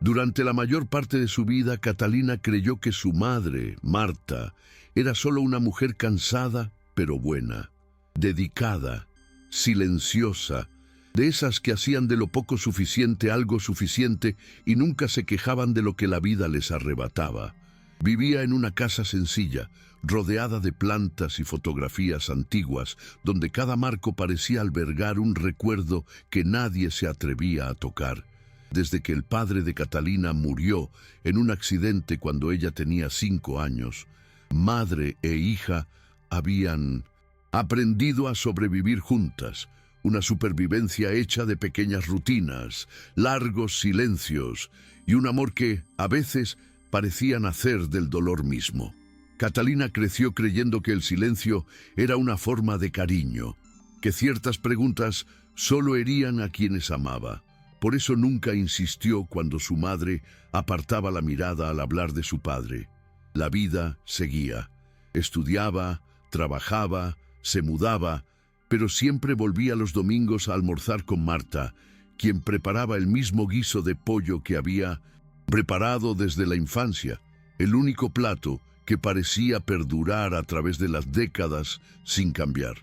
Durante la mayor parte de su vida, Catalina creyó que su madre, Marta, era solo una mujer cansada, pero buena, dedicada, silenciosa, de esas que hacían de lo poco suficiente algo suficiente y nunca se quejaban de lo que la vida les arrebataba. Vivía en una casa sencilla, rodeada de plantas y fotografías antiguas, donde cada marco parecía albergar un recuerdo que nadie se atrevía a tocar. Desde que el padre de Catalina murió en un accidente cuando ella tenía 5 años, madre e hija habían aprendido a sobrevivir juntas, una supervivencia hecha de pequeñas rutinas, largos silencios y un amor que, a veces, parecía nacer del dolor mismo. Catalina creció creyendo que el silencio era una forma de cariño, que ciertas preguntas solo herían a quienes amaba. Por eso nunca insistió cuando su madre apartaba la mirada al hablar de su padre. La vida seguía. Estudiaba, trabajaba, se mudaba, pero siempre volvía los domingos a almorzar con Marta, quien preparaba el mismo guiso de pollo que había preparado desde la infancia, el único plato que parecía perdurar a través de las décadas sin cambiar.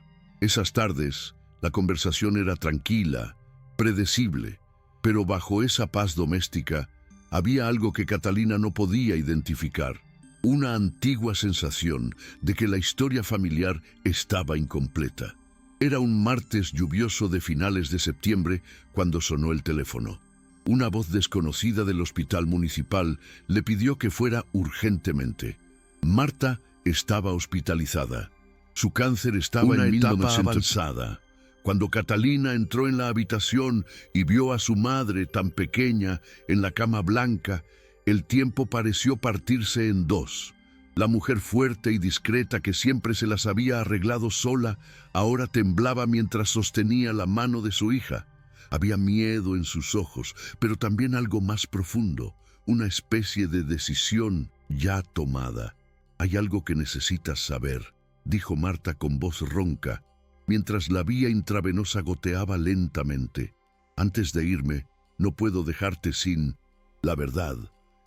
Esas tardes, la conversación era tranquila, predecible, pero bajo esa paz doméstica había algo que Catalina no podía identificar, una antigua sensación de que la historia familiar estaba incompleta. Era un martes lluvioso de finales de septiembre cuando sonó el teléfono. Una voz desconocida del hospital municipal le pidió que fuera urgentemente. Marta estaba hospitalizada. Su cáncer estaba en etapa avanzada. Cuando Catalina entró en la habitación y vio a su madre tan pequeña en la cama blanca, el tiempo pareció partirse en dos. La mujer fuerte y discreta que siempre se las había arreglado sola, ahora temblaba mientras sostenía la mano de su hija. Había miedo en sus ojos, pero también algo más profundo, una especie de decisión ya tomada. «Hay algo que necesitas saber», dijo Marta con voz ronca, mientras la vía intravenosa goteaba lentamente. «Antes de irme, no puedo dejarte sin la verdad».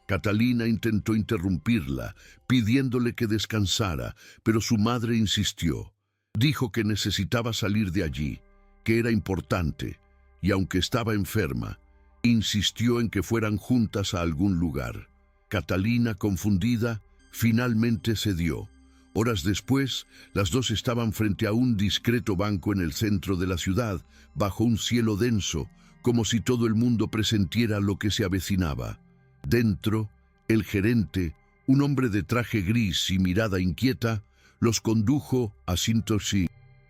Catalina intentó interrumpirla, pidiéndole que descansara, pero su madre insistió. Dijo que necesitaba salir de allí, que era importante, y aunque estaba enferma, insistió en que fueran juntas a algún lugar. Catalina, confundida, finalmente cedió. Horas después, las dos estaban frente a un discreto banco en el centro de la ciudad, bajo un cielo denso, como si todo el mundo presintiera lo que se avecinaba. Dentro, el gerente, un hombre de traje gris y mirada inquieta, los condujo a Sintosi,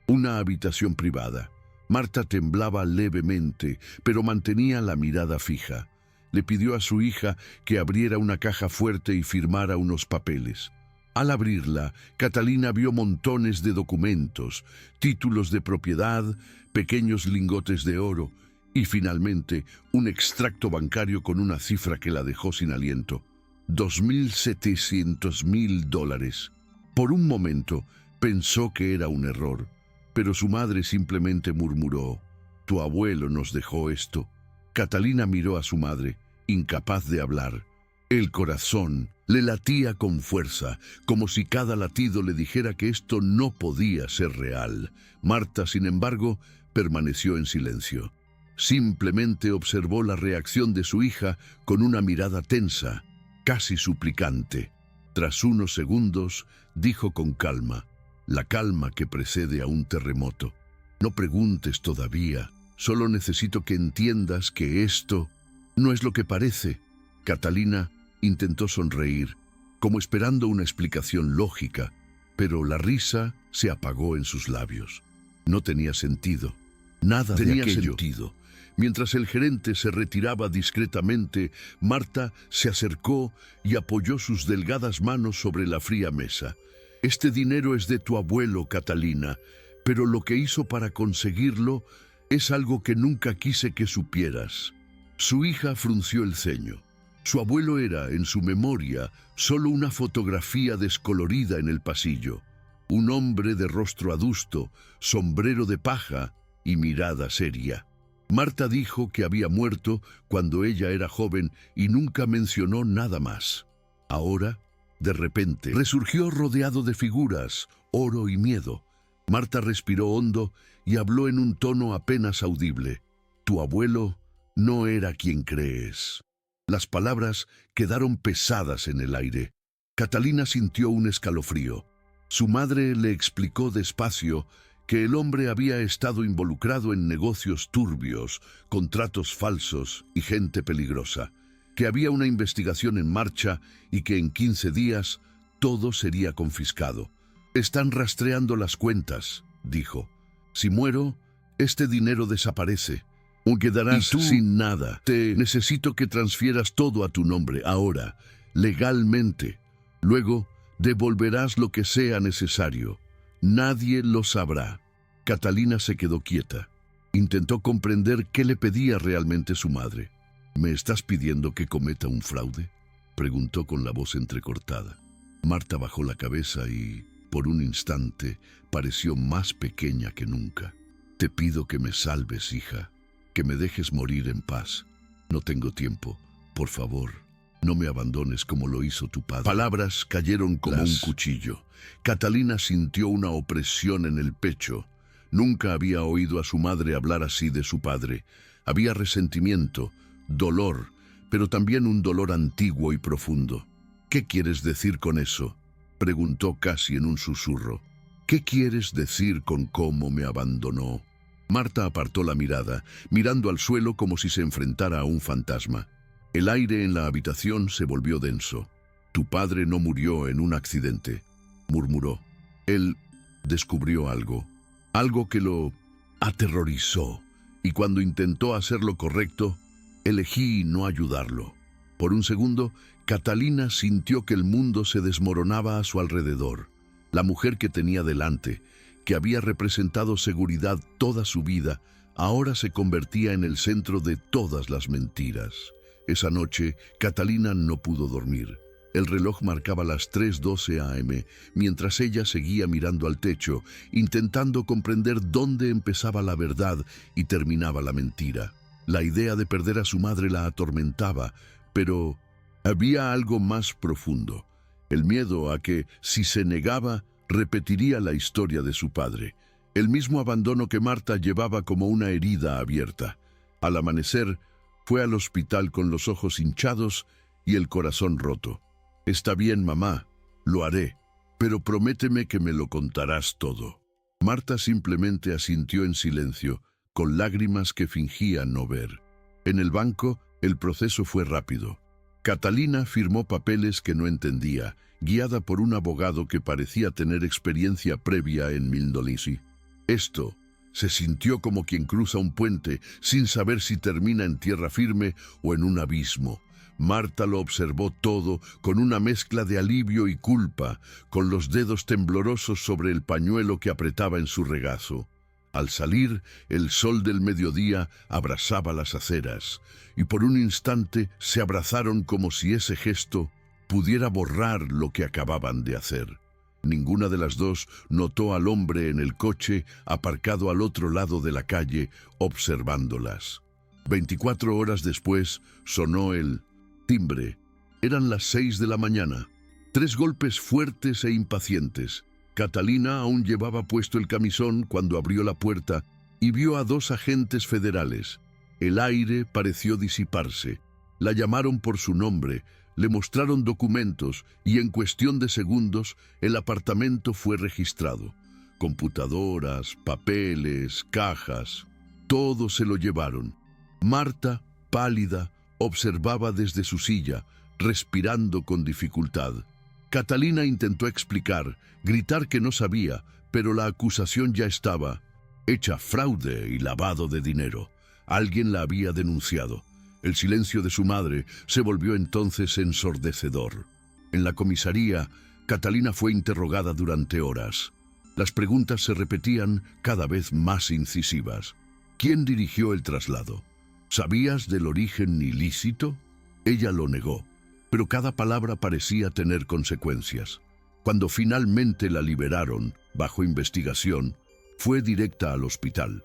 una habitación privada. Marta temblaba levemente, pero mantenía la mirada fija. Le pidió a su hija que abriera una caja fuerte y firmara unos papeles. Al abrirla, Catalina vio montones de documentos, títulos de propiedad, pequeños lingotes de oro y, finalmente, un extracto bancario con una cifra que la dejó sin aliento. $2.700.000. Por un momento, pensó que era un error, pero su madre simplemente murmuró: «Tu abuelo nos dejó esto». Catalina miró a su madre, incapaz de hablar. El corazón le latía con fuerza, como si cada latido le dijera que esto no podía ser real. Marta, sin embargo, permaneció en silencio. Simplemente observó la reacción de su hija con una mirada tensa, casi suplicante. Tras unos segundos, dijo con calma, la calma que precede a un terremoto: «No preguntes todavía, solo necesito que entiendas que esto no es lo que parece». Catalina intentó sonreír, como esperando una explicación lógica, pero la risa se apagó en sus labios. No tenía sentido. Nada tenía sentido. Mientras el gerente se retiraba discretamente, Marta se acercó y apoyó sus delgadas manos sobre la fría mesa. «Este dinero es de tu abuelo, Catalina, pero lo que hizo para conseguirlo es algo que nunca quise que supieras». Su hija frunció el ceño. Su abuelo era, en su memoria, solo una fotografía descolorida en el pasillo. Un hombre de rostro adusto, sombrero de paja y mirada seria. Marta dijo que había muerto cuando ella era joven y nunca mencionó nada más. Ahora, de repente, resurgió rodeado de figuras, oro y miedo. Marta respiró hondo y habló en un tono apenas audible. Tu abuelo no era quien crees. Las palabras quedaron pesadas en el aire. Catalina sintió un escalofrío. Su madre le explicó despacio que el hombre había estado involucrado en negocios turbios, contratos falsos y gente peligrosa, que había una investigación en marcha y que en 15 días todo sería confiscado. Están rastreando las cuentas, dijo. Si muero, este dinero desaparece. Quedarás sin nada. Te necesito que transfieras todo a tu nombre, ahora, legalmente. Luego, devolverás lo que sea necesario. Nadie lo sabrá. Catalina se quedó quieta. Intentó comprender qué le pedía realmente su madre. ¿Me estás pidiendo que cometa un fraude?, preguntó con la voz entrecortada. Marta bajó la cabeza y, por un instante, pareció más pequeña que nunca. Te pido que me salves, hija, que me dejes morir en paz. No tengo tiempo. Por favor, no me abandones como lo hizo tu padre. Palabras cayeron como un cuchillo. Catalina sintió una opresión en el pecho. Nunca había oído a su madre hablar así de su padre. Había resentimiento, dolor, pero también un dolor antiguo y profundo. ¿Qué quieres decir con eso?, preguntó casi en un susurro. ¿Qué quieres decir con cómo me abandonó? Marta apartó la mirada, mirando al suelo como si se enfrentara a un fantasma. El aire en la habitación se volvió denso. Tu padre no murió en un accidente, murmuró. Él descubrió algo que lo aterrorizó, y cuando intentó hacer lo correcto, elegí no ayudarlo. Por un segundo, Catalina sintió que el mundo se desmoronaba a su alrededor. La mujer que tenía delante, que había representado seguridad toda su vida, ahora se convertía en el centro de todas las mentiras. Esa noche, Catalina no pudo dormir. El reloj marcaba las 3:12 a.m., mientras ella seguía mirando al techo, intentando comprender dónde empezaba la verdad y terminaba la mentira. La idea de perder a su madre la atormentaba, pero había algo más profundo. El miedo a que, si se negaba, repetiría la historia de su padre. El mismo abandono que Marta llevaba como una herida abierta. Al amanecer, fue al hospital con los ojos hinchados y el corazón roto. Está bien, mamá, lo haré, pero prométeme que me lo contarás todo. Marta simplemente asintió en silencio, con lágrimas que fingía no ver. En el banco, el proceso fue rápido. Catalina firmó papeles que no entendía, guiada por un abogado que parecía tener experiencia previa en Mindolisi. Esto se sintió como quien cruza un puente sin saber si termina en tierra firme o en un abismo. Marta lo observó todo con una mezcla de alivio y culpa, con los dedos temblorosos sobre el pañuelo que apretaba en su regazo. Al salir, el sol del mediodía abrasaba las aceras, y por un instante se abrazaron como si ese gesto pudiera borrar lo que acababan de hacer. Ninguna de las dos notó al hombre en el coche aparcado al otro lado de la calle, observándolas. 24 horas después sonó el timbre. Eran las 6 de la mañana. 3 golpes fuertes e impacientes. Catalina aún llevaba puesto el camisón cuando abrió la puerta y vio a 2 agentes federales. El aire pareció disiparse. La llamaron por su nombre, le mostraron documentos y en cuestión de segundos el apartamento fue registrado. Computadoras, papeles, cajas, todo se lo llevaron. Marta, pálida, observaba desde su silla, respirando con dificultad. Catalina intentó explicar, gritar que no sabía, pero la acusación ya estaba hecha: fraude y lavado de dinero. Alguien la había denunciado. El silencio de su madre se volvió entonces ensordecedor. En la comisaría, Catalina fue interrogada durante horas. Las preguntas se repetían cada vez más incisivas. ¿Quién dirigió el traslado? ¿Sabías del origen ilícito? Ella lo negó, pero cada palabra parecía tener consecuencias. Cuando finalmente la liberaron, bajo investigación, fue directa al hospital.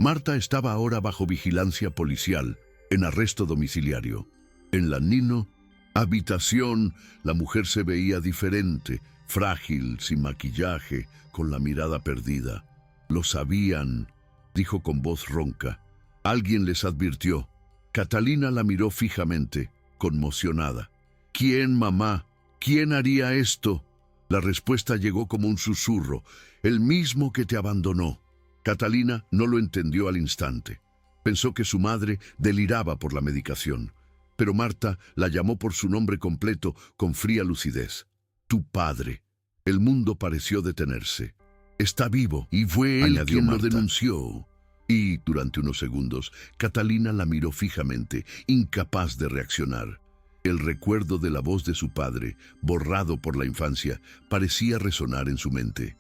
Marta estaba ahora bajo vigilancia policial, en arresto domiciliario. En la Nino habitación, la mujer se veía diferente, frágil, sin maquillaje, con la mirada perdida. Lo sabían, dijo con voz ronca. Alguien les advirtió. Catalina la miró fijamente, conmocionada. ¿Quién, mamá? ¿Quién haría esto? La respuesta llegó como un susurro. El mismo que te abandonó. Catalina no lo entendió al instante. Pensó que su madre deliraba por la medicación. Pero Marta la llamó por su nombre completo con fría lucidez. Tu padre. El mundo pareció detenerse. Está vivo y fue él quien lo denunció. Y, durante unos segundos, Catalina la miró fijamente, incapaz de reaccionar. El recuerdo de la voz de su padre, borrado por la infancia, parecía resonar en su mente.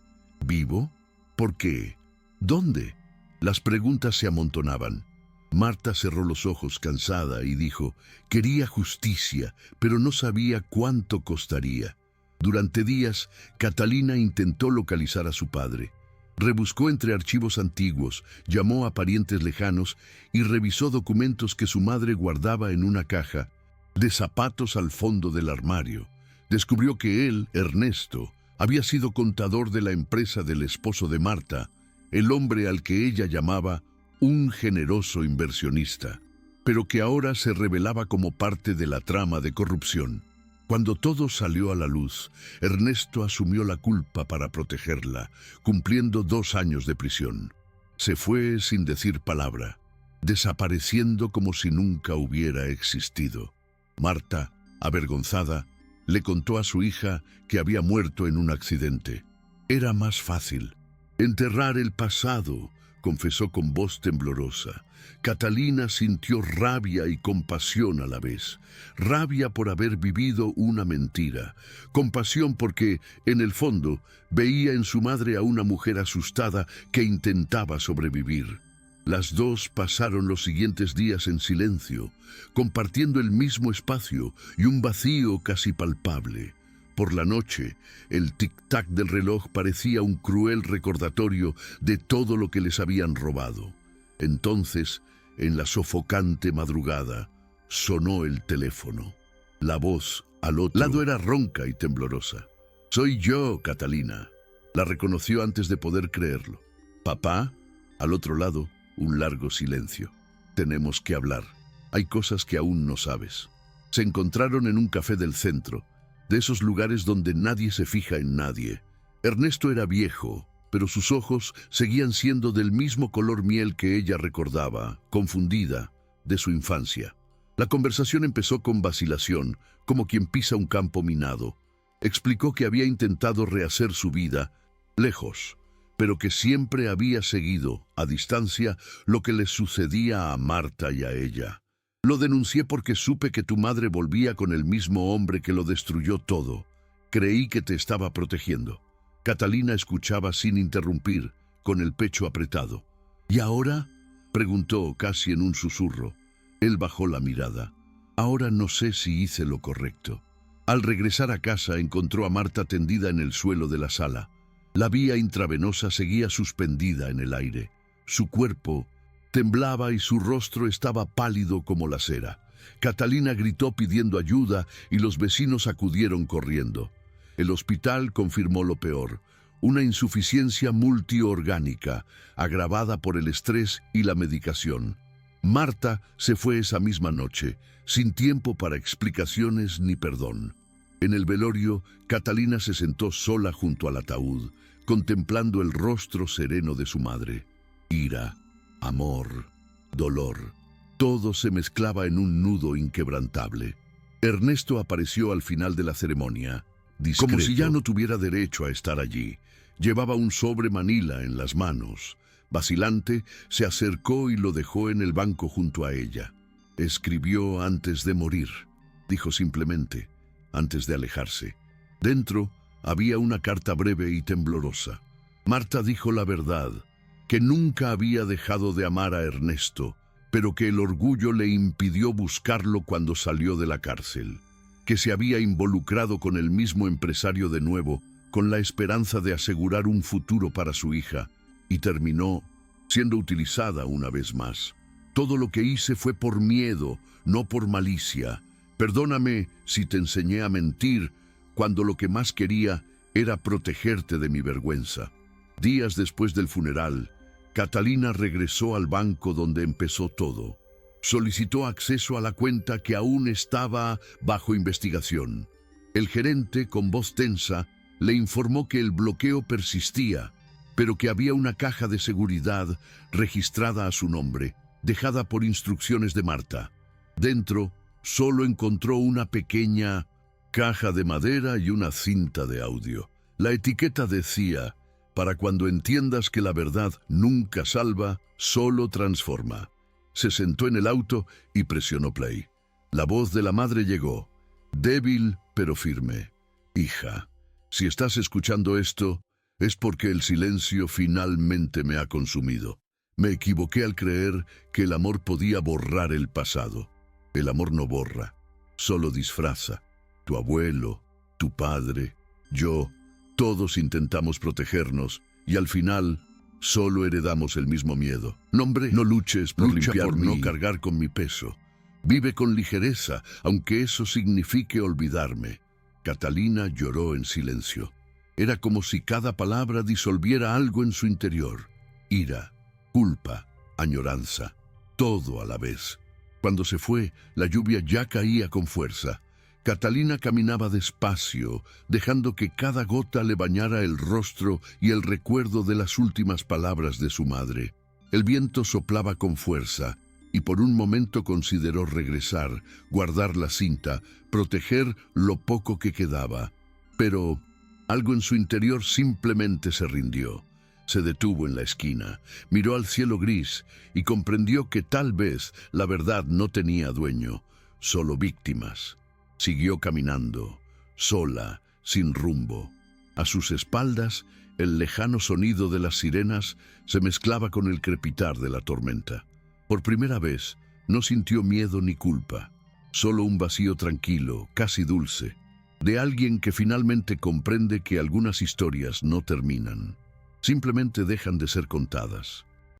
¿Vivo? ¿Por qué? ¿Dónde? Las preguntas se amontonaban. Marta cerró los ojos cansada y dijo, quería justicia, pero no sabía cuánto costaría. Durante días, Catalina intentó localizar a su padre. Rebuscó entre archivos antiguos, llamó a parientes lejanos y revisó documentos que su madre guardaba en una caja de zapatos al fondo del armario. Descubrió que él, Ernesto, había sido contador de la empresa del esposo de Marta, el hombre al que ella llamaba un generoso inversionista, pero que ahora se revelaba como parte de la trama de corrupción. Cuando todo salió a la luz, Ernesto asumió la culpa para protegerla, cumpliendo 2 años de prisión. Se fue sin decir palabra, desapareciendo como si nunca hubiera existido. Marta, avergonzada, le contó a su hija que había muerto en un accidente. Era más fácil. Enterrar el pasado, confesó con voz temblorosa. Catalina sintió rabia y compasión a la vez. Rabia por haber vivido una mentira. Compasión porque, en el fondo, veía en su madre a una mujer asustada que intentaba sobrevivir. Las dos pasaron los siguientes días en silencio, compartiendo el mismo espacio y un vacío casi palpable. Por la noche, el tic-tac del reloj parecía un cruel recordatorio de todo lo que les habían robado. Entonces, en la sofocante madrugada, sonó el teléfono. La voz al otro lado era ronca y temblorosa. «Soy yo, Catalina». La reconoció antes de poder creerlo. «¿Papá?» Al otro lado, un largo silencio. «Tenemos que hablar. Hay cosas que aún no sabes». Se encontraron en un café del centro, de esos lugares donde nadie se fija en nadie. Ernesto era viejo, pero sus ojos seguían siendo del mismo color miel que ella recordaba, confundida, de su infancia. La conversación empezó con vacilación, como quien pisa un campo minado. Explicó que había intentado rehacer su vida, lejos, pero que siempre había seguido, a distancia, lo que les sucedía a Marta y a ella. «Lo denuncié porque supe que tu madre volvía con el mismo hombre que lo destruyó todo. Creí que te estaba protegiendo». Catalina escuchaba sin interrumpir, con el pecho apretado. «¿Y ahora?», preguntó casi en un susurro. Él bajó la mirada. «Ahora no sé si hice lo correcto». Al regresar a casa encontró a Marta tendida en el suelo de la sala. La vía intravenosa seguía suspendida en el aire. Su cuerpo temblaba y su rostro estaba pálido como la cera. Catalina gritó pidiendo ayuda y los vecinos acudieron corriendo. El hospital confirmó lo peor, una insuficiencia multiorgánica, agravada por el estrés y la medicación. Marta se fue esa misma noche, sin tiempo para explicaciones ni perdón. En el velorio, Catalina se sentó sola junto al ataúd, contemplando el rostro sereno de su madre. Ira, amor, dolor, todo se mezclaba en un nudo inquebrantable. Ernesto apareció al final de la ceremonia, discreto, como si ya no tuviera derecho a estar allí. Llevaba un sobre manila en las manos. Vacilante, se acercó y lo dejó en el banco junto a ella. «Escribió antes de morir», dijo simplemente, antes de alejarse. Dentro había una carta breve y temblorosa. Marta dijo la verdad, que nunca había dejado de amar a Ernesto, pero que el orgullo le impidió buscarlo cuando salió de la cárcel, que se había involucrado con el mismo empresario de nuevo, con la esperanza de asegurar un futuro para su hija, y terminó siendo utilizada una vez más. Todo lo que hice fue por miedo, no por malicia. Perdóname si te enseñé a mentir cuando lo que más quería era protegerte de mi vergüenza. Días después del funeral, Catalina regresó al banco donde empezó todo. Solicitó acceso a la cuenta que aún estaba bajo investigación. El gerente, con voz tensa, le informó que el bloqueo persistía, pero que había una caja de seguridad registrada a su nombre, dejada por instrucciones de Marta. Dentro, solo encontró una pequeña caja de madera y una cinta de audio. La etiqueta decía: para cuando entiendas que la verdad nunca salva, solo transforma. Se sentó en el auto y presionó play. La voz de la madre llegó, débil pero firme. Hija, si estás escuchando esto, es porque el silencio finalmente me ha consumido. Me equivoqué al creer que el amor podía borrar el pasado. El amor no borra, solo disfraza. Tu abuelo, tu padre, yo, todos intentamos protegernos y al final solo heredamos el mismo miedo. Nombre, no luches por limpiar, por no cargar con mi peso. Vive con ligereza, aunque eso signifique olvidarme. Catalina lloró en silencio. Era como si cada palabra disolviera algo en su interior. Ira, culpa, añoranza, todo a la vez. Cuando se fue, la lluvia ya caía con fuerza. Catalina caminaba despacio, dejando que cada gota le bañara el rostro y el recuerdo de las últimas palabras de su madre. El viento soplaba con fuerza, y por un momento consideró regresar, guardar la cinta, proteger lo poco que quedaba. Pero algo en su interior simplemente se rindió. Se detuvo en la esquina, miró al cielo gris y comprendió que tal vez la verdad no tenía dueño, solo víctimas. Siguió caminando, sola, sin rumbo. A sus espaldas, el lejano sonido de las sirenas se mezclaba con el crepitar de la tormenta. Por primera vez, no sintió miedo ni culpa, solo un vacío tranquilo, casi dulce, de alguien que finalmente comprende que algunas historias no terminan, simplemente dejan de ser contadas.